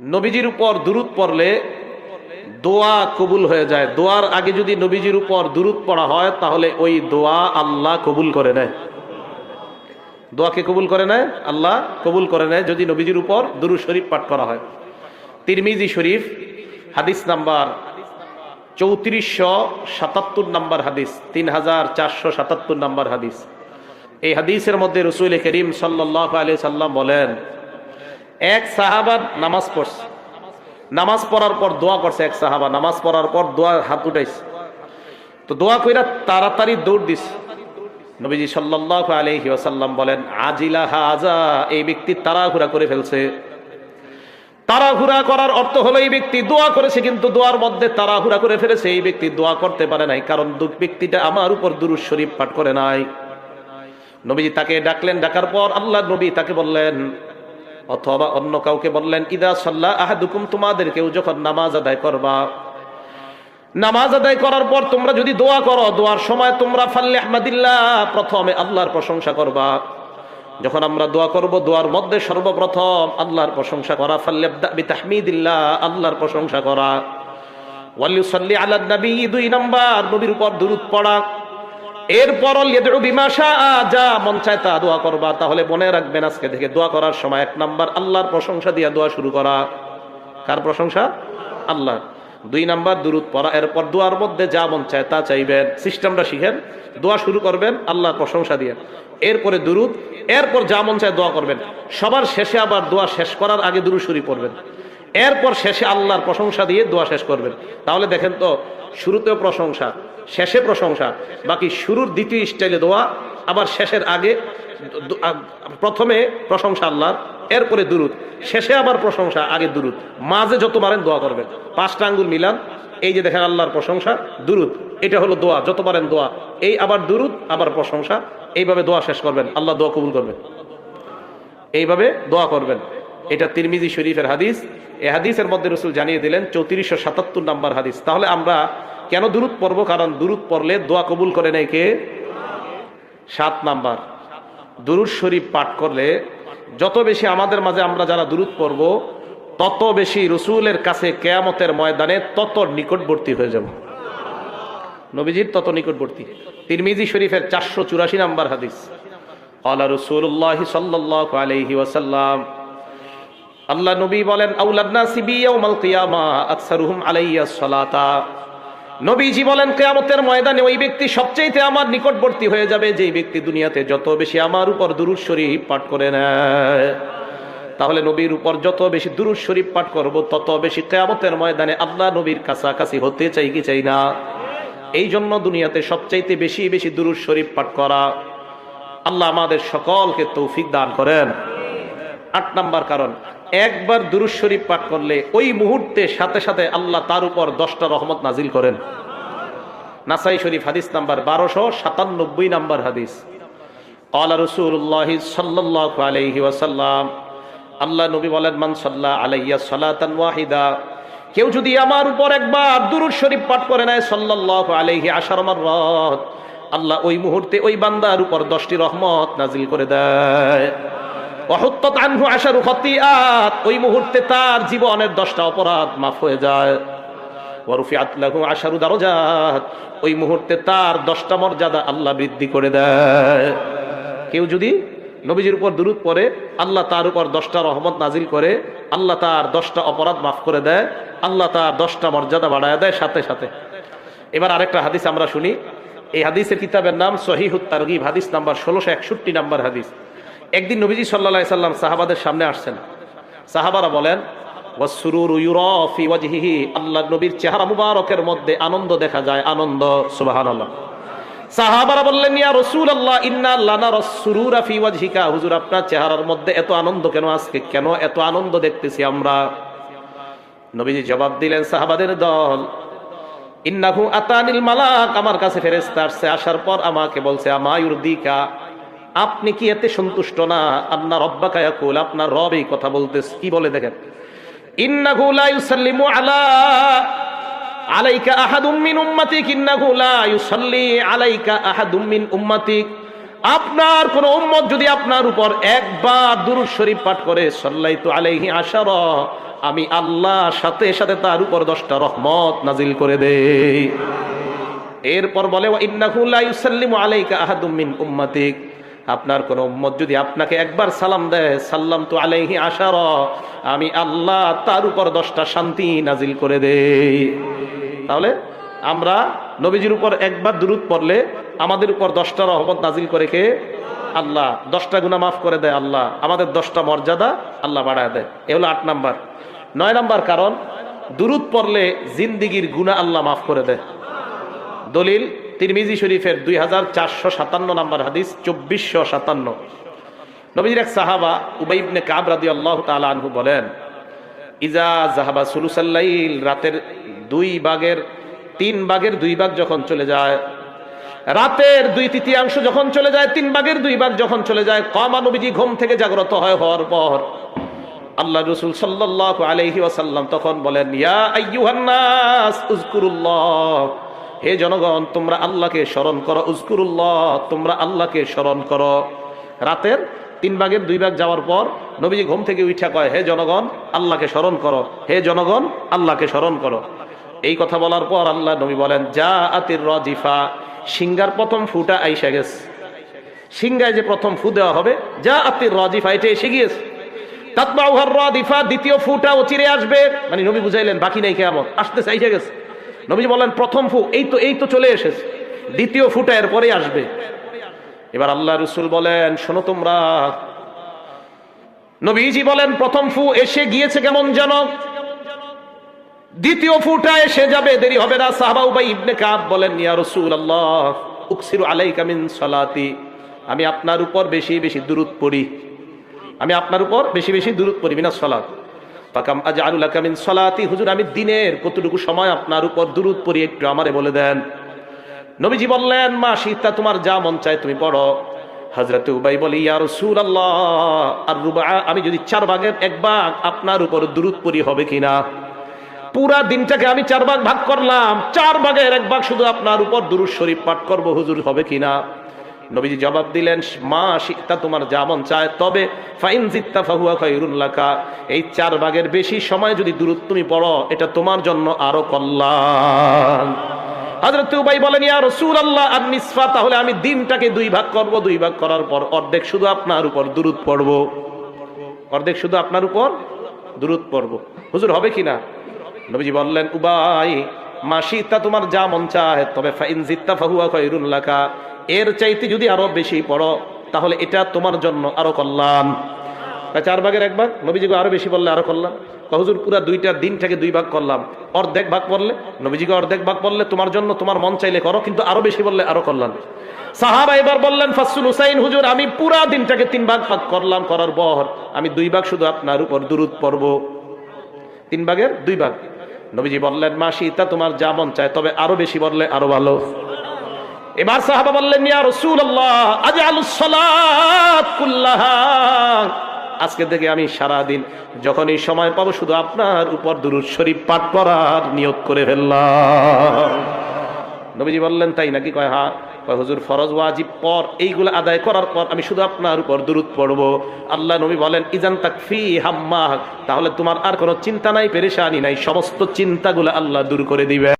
নবীজির উপর দুরূদ পড়লে দোয়া কবুল হয়ে যায়। দোয়ার আগে যদি নবীজির উপর দুরূদ পড়া হয় তাহলে ওই দোয়া আল্লাহ কবুল করে নেয়। দোয়াকে কবুল করে নেয়, আল্লাহ কবুল করে নেয় যদি নবীজির উপর দুরূদ শরীফ পাঠ করা হয়। তিরমিজি শরীফ হাদিস নাম্বার 3477 নাম্বার হাদিস, 3477 নাম্বার হাদিস। এই হাদিসের মধ্যে রাসূল করিম সাল্লাল্লাহু আলাইহি সাল্লাম বলেন, এক সাহাবা নামাজ পড়ছে, নামাজ পড়ার পর দোয়া করছে। এক সাহাবা নামাজ পড়ার পর দোয়া হাত উঠাইছে, তো দোয়া কইরা তাড়াতাড়ি দৌড় দিছে। নবীজি সাল্লাল্লাহু আলাইহি ওয়াসাল্লাম বলেন, আজিলা হাজা, এই ব্যক্তি তাড়াহুড়া করে ফেলছে। তাড়াহুড়া করার অর্থ হলো এই ব্যক্তি দোয়া করেছে কিন্তু দোয়ার মধ্যে তাড়াহুড়া করে ফেলেছে। এই ব্যক্তি দোয়া করতে পারে নাই, কারণ ব্যক্তিটা আমার উপর দুরূদ শরীফ পাঠ করে নাই। নবীজি তাকে ডাকলেন, ডাকার পর আল্লাহ নবী তাকে বললেন অথবা অন্য কাউকে বললেন, ইদা সাল্লা আহাদুকুম, তোমাদের কেউ যখন নামাজ আদায় করবা, নামাজ আদায় করার পর তোমরা যদি দোয়া করো, দোয়ার সময় তোমরা ফাল্লিহমাদিল্লাহ, প্রথমে আল্লাহর প্রশংসা করবা। যখন আমরা দোয়া করব, দোয়ার মধ্যে সর্বপ্রথম আল্লাহর প্রশংসা করা, ফাল্লিবদা বিতাহমিদিল্লাহ, আল্লাহর প্রশংসা করা। ওয়ালিউসাল্লি আলা নবী, 2 নাম্বার নবীর উপর দুরূদ পড়া। এরপর ইয়াদউ বিমা শাআ, যা মন চায় তা দোয়া করবা। তাহলে মনে রাখবেন আজকে থেকে দোয়া করার সময় 1 নাম্বার আল্লাহর প্রশংসা দিয়ে দোয়া শুরু করা। কার প্রশংসা? আল্লাহ। 2 নাম্বার দুরূদ পড়া। এরপর দোয়ার মধ্যে যা মন চায় তা চাইবেন। সিস্টেমটা শিখেন, দোয়া শুরু করবেন আল্লাহর প্রশংসা দিয়ে, এরপরে দুরূদ, এরপর যা মন চায় দোয়া করবেন। সবার শেষে আবার দোয়া শেষ করার আগে দুরূদ শরীফ পড়বেন, এরপর শেষে আল্লাহর প্রশংসা দিয়ে দোয়া শেষ করবেন। তাহলে দেখেন তো, শুরুতেও প্রশংসা, শেষে প্রশংসা, বাকি শুরুর দ্বিতীয় স্টাইলে দোয়া, আবার শেষের আগে প্রথমে প্রশংসা আল্লাহর, এরপরে দুরূদ, শেষে আবার প্রশংসা, আগে দুরূদ, মাঝে যত পারেন দোয়া করবেন। 5টা আঙ্গুল মিলান, এই যে দেখেন আল্লাহর প্রশংসা, দুরূদ, এটা হলো দোয়া, যত পারেন দোয়া, এই আবার দুরূদ, আবার প্রশংসা, এইভাবে দোয়া শেষ করবেন। আল্লাহ দোয়া কবুল করবেন, এইভাবে দোয়া করবেন। এটা তিরমিজি শরীফের হাদিস। এই হাদিসের মধ্যে রাসূল জানিয়ে দিলেন 3477 নাম্বার হাদিস। তাহলে আমরা কেন দুরূদ পড়বো? কারণ দুরূদ পড়লে দোয়া কবুল করে নেয় কে? 7 নাম্বার, দুরূদ শরীফ পাঠ করলে যত বেশি আমাদের মাঝে আমরা যারা দুরূদ পড়ব, তত বেশি রাসূলের কাছে কিয়ামতের ময়দানে তত নিকটবর্তী হয়ে যাব, নবীজির তত নিকটবর্তী। তিরমিজি শরীফের 484 নাম্বার হাদিস। ক্বালা রাসূলুল্লাহ সাল্লাল্লাহু আলাইহি ওয়াসাল্লাম, আল্লাহ নবী বলেন, আউলান নাসি বি ইয়াউমাল কিয়ামা আকসারুহুম আলাইয়া সালাতা। নবীজি বলেন, কিয়ামতের ময়দানে ওই ব্যক্তি সবচেয়ে আমার নিকটবর্তী হয়ে যাবে যেই ব্যক্তি দুনিয়াতে যত বেশি আমার উপর দুরূদ শরীফ পাঠ করে নেয়। তাহলে নবীর উপর যত বেশি দুরূদ শরীফ পাঠ করব, তত বেশি কিয়ামতের ময়দানে আল্লাহ নবীর কাছাকাছি হতে চাই কি চাই না? এই জন্য দুনিয়াতে সবচাইতে বেশি বেশি দুরূদ শরীফ পাঠ করা। আল্লাহ আমাদের সকলকে তৌফিক দান করেন। 8 নাম্বার কারণ, একবার দুরূদ শরীফ পাঠ করলে ওই মুহূর্তে সাথে সাথে আল্লাহ তার উপর 10টা রহমত নাজিল করেন। নাসাই শরীফ হাদিস নাম্বার 1297 নাম্বার হাদিস। ক্বালা রাসূলুল্লাহ সাল্লাল্লাহু আলাইহি ওয়াসাল্লাম, আল্লাহ নবী বলেন, মান সাল্লা আলাইয়া সালাতান ওয়াহিদা, কেউ যদি আমার উপর একবার দুরূদ শরীফ পাঠ করে নেয়, সাল্লাল্লাহু আলাইহি আশার মাররাত, আল্লাহ ওই মুহূর্তে ওই বান্দার উপর 10টি রহমত নাজিল করে দেয়। ওয়াহুত্তাত আনহু আশারু খাতিআত, ওই মুহূর্তে তার জীবনের 10টা অপরাধ মাফ হয়ে যায়। ওয়া রুফিআত লাহু আশারু দারাজাত, ওই মুহূর্তে তার 10টা মর্যাদা আল্লাহ বৃদ্ধি করে দেয়। কেউ যদি নবীজির উপর দুরূদ পড়ে, আল্লাহ তার উপর 10টা রহমত নাজিল করে, আল্লাহ তার 10টা অপরাধ মাফ করে দেয়, আল্লাহ তার 10টা মর্যাদা বাড়ায় দেয় সাথে সাথে। এবার আরেকটা হাদিস আমরা শুনি। এই হাদিসের কিতাবের নাম সহিহুত তারগিব, হাদিস নাম্বার 1661 নাম্বার হাদিস। একদিন নবীজি সাল্লাল্লাহু আলাইহি সাল্লাম সাহাবাদের সামনে আসছেন। সাহাবারা বলেন, ওয়াসসুরুরু ইউরা ফি ওয়াজহিহি, আল্লাহ নবীর চেহারা মুবারকের মধ্যে আনন্দ দেখা যায়, আনন্দ। সুবহানাল্লাহ। সাহাবারা বললেন, ইয়া রাসূলুল্লাহ ইন্না লানারাস সুরুরা ফি ওয়াজহিকা, হুজুর আপনার চেহারার মধ্যে এত আনন্দ কেন? আজকে কেন এত আনন্দ দেখতেছি আমরা? নবীজি জবাব দিলেন, সাহাবাদের দল, ইন্নাহু আতানিল মালাক, আমার কাছে ফেরেশতা আসছে, আসার পর আমাকে বলছে, আমা ইউরদিকা, আপনি কি এতে সন্তুষ্ট না? আন্না রব্বাকা ইয়াকুল, আপনার রব এই কথা বলতেছে। কি বলে দেখেন, ইন্নাহু লা ইউসাল্লিমু আলাইকা আহাদুম মিন উম্মাতিক, ইন্নাহু লা ইউসাল্লি আলাইকা আহাদুম মিন উম্মাতিক, আপনার কোন উম্মত যদি আপনার উপর একবার দুরূদ শরীফ পাঠ করে, সাল্লাইতু আলাইহি আশারা, আমি আল্লাহ সাথে সাথে তার উপর 10টা রহমত নাজিল করে দেই। এরপর বলে ওয়া ইন্নাহু লা ইউসাল্লিমু আলাইকা আহাদুম মিন উম্মাতিক, আপনার কোন উম্মত যদি আপনাকে একবার সালাম দেয়, সাল্লামতু আলাইহি আশারা, আমি আল্লাহ তার উপর 10টা শান্তি নাজিল করে দেই। তাহলে আমরা নবীজির উপর একবার দুরূদ পড়লে আমাদের উপর 10টা রহমত নাজিল করে কে? আল্লাহ। 10টা গুনাহ মাফ করে দেয় আল্লাহ, আমাদের 10টা মর্যাদা আল্লাহ বাড়ায় দেয়। এ হলো 8 নাম্বার। 9 নাম্বার কারণ, দুরূদ পড়লে জিন্দিগির গুনাহ আল্লাহ মাফ করে দেয়। দলিল তিরমিজি শরীফের 2457 নাম্বার হাদিস, 2457। নবীজির এক সাহাবা উবাই ইবনে কাব রাদিয়াল্লাহু তাআলা আনহু বলেন, ইজা যাহাবা সুলুসাল লাইল, রাতের 3 ভাগের 2 ভাগ যখন চলে যায়, রাতের 2/3 যখন চলে যায়, 3 ভাগের 2 ভাগ যখন চলে যায়, কামা, নবীজি ঘুম থেকে জাগ্রত হওয়ার পর আল্লাহ রাসূল সাল্লাল্লাহু আলাইহি ওয়াসাল্লাম তখন বলেন, ইয়া আইয়ুহান নাস উযকুরুল্লাহ, হে জনগণ তোমরা আল্লাহকে স্মরণ করো, উযকুরুল্লাহ, তোমরা আল্লাহকে স্মরণ করো। রাতের 3 ভাগের 2 ভাগ যাওয়ার পর নবীজি ঘুম থেকে উঠা কয়, হে জনগণ আল্লাহকে স্মরণ করো, হে জনগণ আল্লাহকে স্মরণ করো। এই কথা বলার পর আল্লাহ নবী বলেন, জাআতির রাজিফা, সিংহার প্রথম ফুটা আইসা গেছে। সিংহায় যে প্রথম ফু দেওয়া হবে, জাআতির রাজিফা, এটা এসে গিয়েছে। তাতবাউহার রাদিফা, দ্বিতীয় ফুটা চিরে আসবে। মানে নবী বুঝাইলেন বাকি নাই, কিয়ামত আসতেছে, আইসা গেছে। নবীজি বলেন প্রথম ফু এই তো চলে এসেছে, দ্বিতীয় ফুটা এর পরে আসবে। এবার আল্লাহ রাসূল বলেন, শোনো তোমরা, নবীজি বলেন প্রথম ফু এসে গিয়েছে কেমন জানো, দ্বিতীয় ফুটা এসে যাবে, দেরি হবে না। সাহাবা উবাই ইবনে কাব বলেন, ইয়া রাসূলুল্লাহ উকসিরু আলাইকা মিন সালাতি, আমি আপনার উপর বেশি বেশি দুরূদ পড়ি, আমি আপনার উপর বেশি বেশি দুরূদ পড়ি, মিনাস সালাত। ফাকাম আজআলু লাকা মিন সালাতি, হুজুর আমি দিনের কতটুকু সময় আপনার উপর দুরূদ পড়ি একটু আমারে বলে দেন। নবীজি বললেন, মা শিতা, তোমার যা মন চায় তুমি পড়ো। হযরত উবাই বলি, ইয়া রাসূলুল্লাহ আর রুবা, আমি যদি 4 ভাগের 1 ভাগ আপনার উপর দুরূদ পড়ি হবে কিনা? পুরা দিনটাকে আমি 4 ভাগ ভাগ করলাম, 4 ভাগের 1 ভাগ শুধু আপনার উপর দুরূদ শরীফ পাঠ করব, হুজুর হবে কিনা? নবীজি জবাব দিলেন, মা শিতা, তোমার যা মন চায়, তবে ফাইন জিত্তা ফাহুয়া খায়রুন লাকা, এই 4 ভাগের বেশি সময় যদি দুরূদ তুমি পড়ো, এটা তোমার জন্য আরো কল্যাণ। হযরত উবাই বলেন, ইয়া রাসূলুল্লাহ আন-নিসফা, তাহলে আমি দিনটাকে 2 ভাগ করব, 2 ভাগ করার পর অর্ধেক শুধু আপনার উপর দুরূদ পড়ব, অর্ধেক শুধু আপনার উপর দুরূদ পড়ব, হুজুর হবে কিনা? নবীজি বললেন, উবাই মা শিতা, তোমার যা মন চায়, তবে ফাইন জিত্তা ফাহুয়া খায়রুন লাকা, এর চাইতে যদি আরো বেশি পড়ো তাহলে এটা তোমার জন্য আরো কল্যাণ। 4 ভাগের 1 ভাগ, নবীজি আরো বেশি বললে আরো কল্যাণ। হুজুর পুরা দিনটাকে 2 ভাগ করলাম, অর্ধেক ভাগ পড়লে, নবীজিকে অর্ধেক ভাগ পড়লে তোমার জন্য, তোমার মন চাইলে করো, কিন্তু আরো বেশি বললে আরো কল্যাণ। সাহাবা এবার বললেন, ফাসুল হুসাইন, হুজুর আমি পুরা দিনটাকে 3 ভাগ ভাগ করলাম, করার পর আমি 2 ভাগ শুধু আপনার উপর দুরূদ পড়ব, 3 ভাগের 2 ভাগ। নবীজি বললেন, মা শিতা, তোমার যা মন চায়, তবে আরো বেশি বললে আরো ভালো। এবার সাহাবা বললেন, ইয়া রাসূলুল্লাহ আজআলুস সালাত কুল্লাহা, আজকে থেকে আমি সারা দিন যখনই সময় পাবো শুধু আপনার উপর দুরূদ শরীফ পাঠ করার নিয়ত করে ফেললাম। নবীজি বললেন, তাই নাকি? কয় হ্যাঁ। কয় হুজুর ফরজ ওয়াজিব পর এইগুলো আদায় করার পর আমি শুধু আপনার উপর দুরূদ পড়বো। আল্লাহ নবী বলেন, ইজান তাকফি হাম্মা, তাহলে তোমার আর কোনো চিন্তা নাই, পেরেশানি নাই, সমস্ত চিন্তাগুলো আল্লাহ দূর করে দিবে।